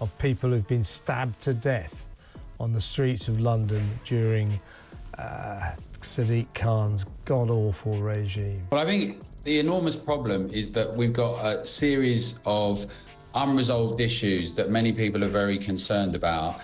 of people who've been stabbed to death on the streets of London during Sadiq Khan's god-awful regime. Well, I think the enormous problem is that we've got a series of unresolved issues that many people are very concerned about.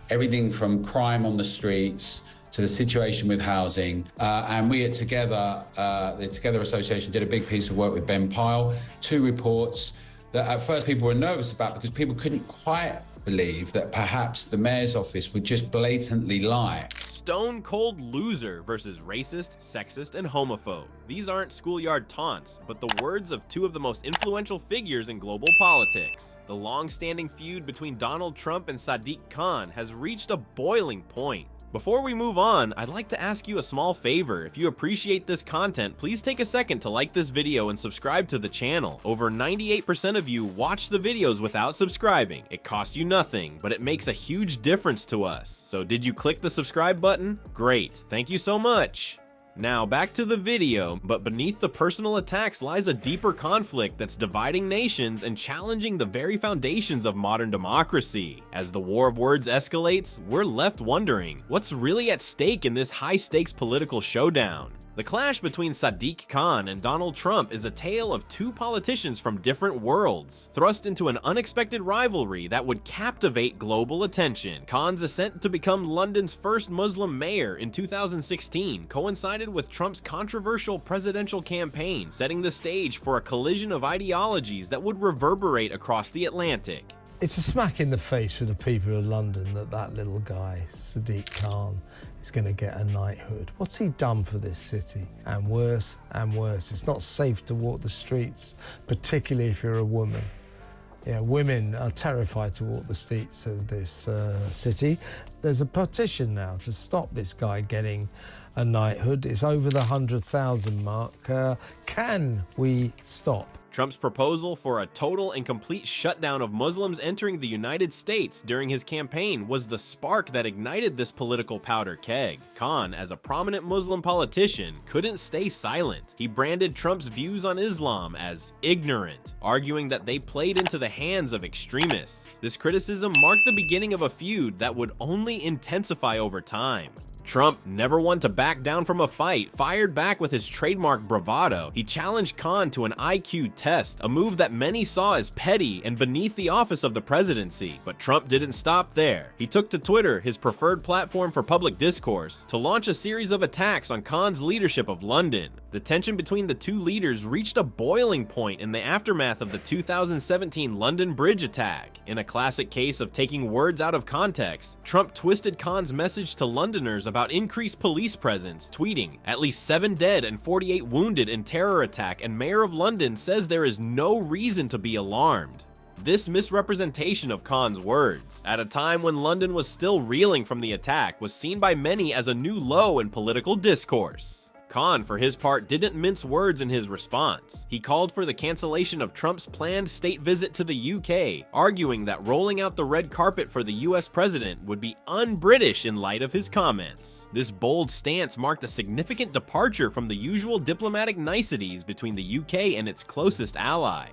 Everything from crime on the streets to the situation with housing. And we at Together, the Together Association did a big piece of work with Ben Pyle, 2 reports that at first people were nervous about because people couldn't quite believe that perhaps the mayor's office would just blatantly lie. Stone cold loser versus racist, sexist, and homophobe. These aren't schoolyard taunts, but the words of 2 of the most influential figures in global politics. The long-standing feud between Donald Trump and Sadiq Khan has reached a boiling point. Before we move on, I'd like to ask you a small favor. If you appreciate this content, please take a second to like this video and subscribe to the channel. Over 98% of you watch the videos without subscribing. It costs you nothing, but it makes a huge difference to us. So did you click the subscribe button? Great, thank you so much. Now back to the video, but beneath the personal attacks lies a deeper conflict that's dividing nations and challenging the very foundations of modern democracy. As the war of words escalates, we're left wondering, what's really at stake in this high-stakes political showdown? The clash between Sadiq Khan and Donald Trump is a tale of 2 politicians from different worlds, thrust into an unexpected rivalry that would captivate global attention. Khan's ascent to become London's first Muslim mayor in 2016 coincided with Trump's controversial presidential campaign, setting the stage for a collision of ideologies that would reverberate across the Atlantic. It's a smack in the face for the people of London that little guy, Sadiq Khan, is going to get a knighthood. What's he done for this city? And worse and worse. It's not safe to walk the streets, particularly if you're a woman. Yeah, women are terrified to walk the streets of this city. There's a petition now to stop this guy getting a knighthood. It's over the 100,000 mark. Can we stop? Trump's proposal for a total and complete shutdown of Muslims entering the United States during his campaign was the spark that ignited this political powder keg. Khan, as a prominent Muslim politician, couldn't stay silent. He branded Trump's views on Islam as ignorant, arguing that they played into the hands of extremists. This criticism marked the beginning of a feud that would only intensify over time. Trump, never one to back down from a fight, fired back with his trademark bravado. He challenged Khan to an IQ test, a move that many saw as petty and beneath the office of the presidency. But Trump didn't stop there. He took to Twitter, his preferred platform for public discourse, to launch a series of attacks on Khan's leadership of London. The tension between the 2 leaders reached a boiling point in the aftermath of the 2017 London Bridge attack. In a classic case of taking words out of context, Trump twisted Khan's message to Londoners about increased police presence, tweeting, "At least 7 dead and 48 wounded in terror attack, and Mayor of London says there is no reason to be alarmed." This misrepresentation of Khan's words, at a time when London was still reeling from the attack, was seen by many as a new low in political discourse. Khan, for his part, didn't mince words in his response. He called for the cancellation of Trump's planned state visit to the UK, arguing that rolling out the red carpet for the US president would be un-British in light of his comments. This bold stance marked a significant departure from the usual diplomatic niceties between the UK and its closest ally.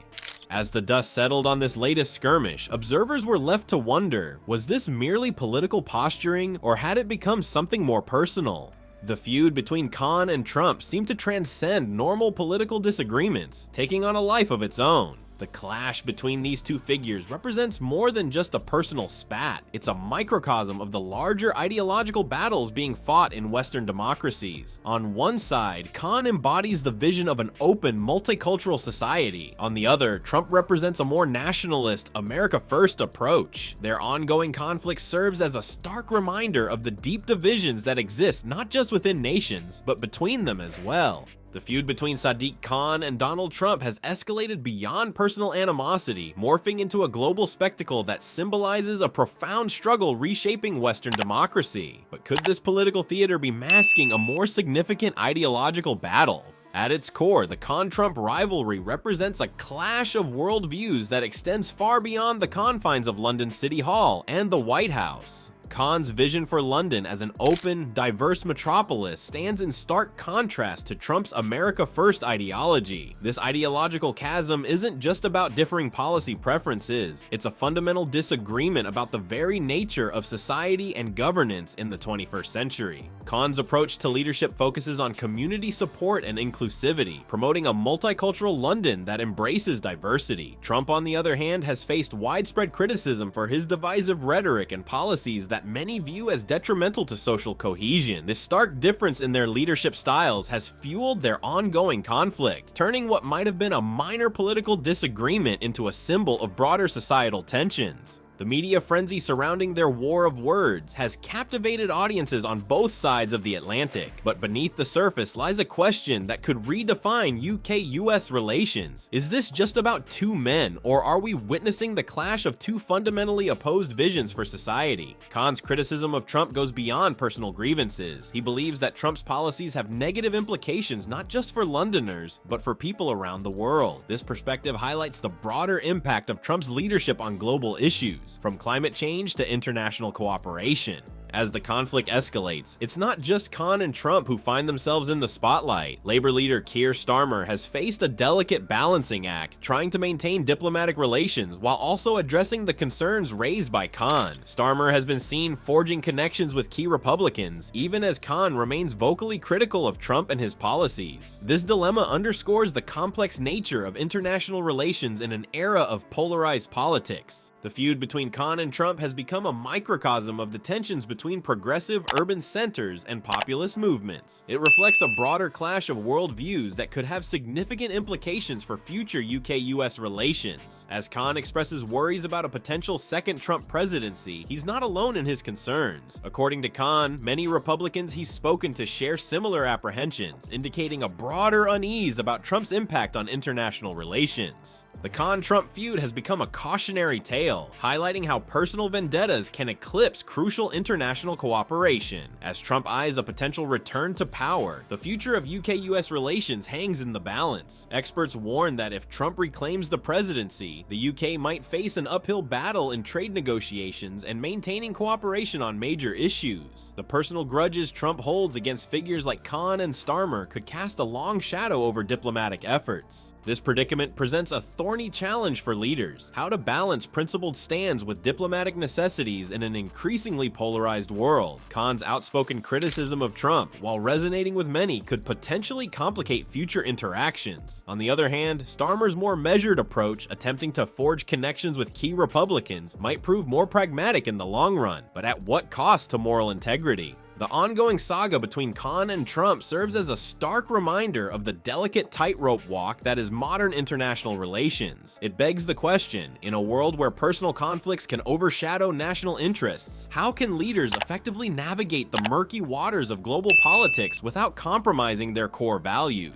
As the dust settled on this latest skirmish, observers were left to wonder, was this merely political posturing, or had it become something more personal? The feud between Khan and Trump seemed to transcend normal political disagreements, taking on a life of its own. The clash between these 2 figures represents more than just a personal spat. It's a microcosm of the larger ideological battles being fought in Western democracies. On one side, Khan embodies the vision of an open, multicultural society. On the other, Trump represents a more nationalist, America First approach. Their ongoing conflict serves as a stark reminder of the deep divisions that exist not just within nations, but between them as well. The feud between Sadiq Khan and Donald Trump has escalated beyond personal animosity, morphing into a global spectacle that symbolizes a profound struggle reshaping Western democracy. But could this political theater be masking a more significant ideological battle? At its core, the Khan-Trump rivalry represents a clash of worldviews that extends far beyond the confines of London City Hall and the White House. Khan's vision for London as an open, diverse metropolis stands in stark contrast to Trump's America First ideology. This ideological chasm isn't just about differing policy preferences, it's a fundamental disagreement about the very nature of society and governance in the 21st century. Khan's approach to leadership focuses on community support and inclusivity, promoting a multicultural London that embraces diversity. Trump, on the other hand, has faced widespread criticism for his divisive rhetoric and policies that many view as detrimental to social cohesion. This stark difference in their leadership styles has fueled their ongoing conflict, turning what might have been a minor political disagreement into a symbol of broader societal tensions. The media frenzy surrounding their war of words has captivated audiences on both sides of the Atlantic, but beneath the surface lies a question that could redefine UK-US relations. Is this just about two men, or are we witnessing the clash of two fundamentally opposed visions for society? Khan's criticism of Trump goes beyond personal grievances. He believes that Trump's policies have negative implications not just for Londoners, but for people around the world. This perspective highlights the broader impact of Trump's leadership on global issues, from climate change to international cooperation. As the conflict escalates, it's not just Khan and Trump who find themselves in the spotlight. Labor leader Keir Starmer has faced a delicate balancing act, trying to maintain diplomatic relations while also addressing the concerns raised by Khan. Starmer has been seen forging connections with key Republicans, even as Khan remains vocally critical of Trump and his policies. This dilemma underscores the complex nature of international relations in an era of polarized politics. The feud between Khan and Trump has become a microcosm of the tensions between progressive urban centers and populist movements. It reflects a broader clash of worldviews that could have significant implications for future UK-US relations. As Khan expresses worries about a potential second Trump presidency, he's not alone in his concerns. According to Khan, many Republicans he's spoken to share similar apprehensions, indicating a broader unease about Trump's impact on international relations. The Khan-Trump feud has become a cautionary tale, highlighting how personal vendettas can eclipse crucial international cooperation. As Trump eyes a potential return to power, the future of UK-US relations hangs in the balance. Experts warn that if Trump reclaims the presidency, the UK might face an uphill battle in trade negotiations and maintaining cooperation on major issues. The personal grudges Trump holds against figures like Khan and Starmer could cast a long shadow over diplomatic efforts. This predicament presents a thorny challenge for leaders: how to balance principled stands with diplomatic necessities in an increasingly polarized world. Khan's outspoken criticism of Trump, while resonating with many, could potentially complicate future interactions. On the other hand, Starmer's more measured approach, attempting to forge connections with key Republicans, might prove more pragmatic in the long run, but at what cost to moral integrity? The ongoing saga between Khan and Trump serves as a stark reminder of the delicate tightrope walk that is modern international relations. It begs the question, in a world where personal conflicts can overshadow national interests, how can leaders effectively navigate the murky waters of global politics without compromising their core values?